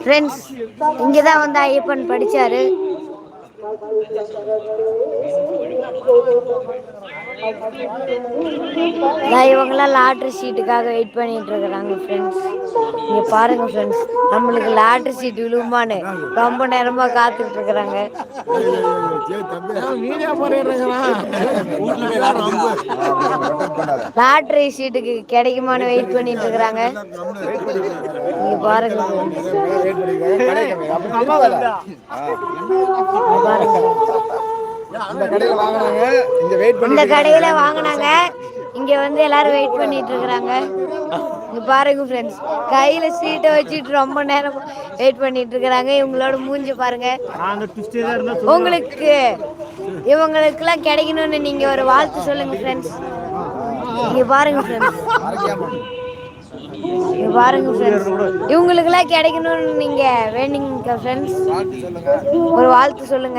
Friends, இங்கதான் வந்து ஐயப்பன் படிச்சாரு. இவங்கெல்லாம் லாட்ரி சீட்டுக்காக வெயிட் பண்ணிட்டு இருக்கிறாங்க ஃப்ரெண்ட்ஸ். இங்க பாருங்க ஃப்ரெண்ட்ஸ், நம்மளுக்கு லாட்ரி சீட் விழுமான்னு ரொம்ப நேரமா காத்துக்கிட்டு இருக்கிறாங்க. லாட்ரி சீட்டுக்கு கிடைக்குமான்னு வெயிட் பண்ணிட்டு இருக்கிறாங்க. இங்க பாருங்க இந்த கடையில வாங்கினாங்க. இங்க வந்து எல்லாரும் வெயிட் பண்ணிட்டு இருக்கிறாங்க. இங்க பாருங்க ஃப்ரெண்ட்ஸ், கையில சீட்டை வச்சுட்டு ரொம்ப நேரம் வெயிட் பண்ணிட்டு இருக்கிறாங்க. இவங்களோட மூஞ்சி பாருங்க. உங்களுக்கு இவங்களுக்கெல்லாம் கிடைக்கணும்னு நீங்க ஒரு வாழ்த்து சொல்லுங்க ஃப்ரெண்ட்ஸ். இங்க பாருங்க ஃப்ரெண்ட்ஸ், இங்க பாருங்க ஃப்ரெண்ட்ஸ், இவங்களுக்கெல்லாம் கிடைக்கணும்னு நீங்க வேண்டிங்க ஃப்ரெண்ட்ஸ். ஒரு வாழ்த்து சொல்லுங்க.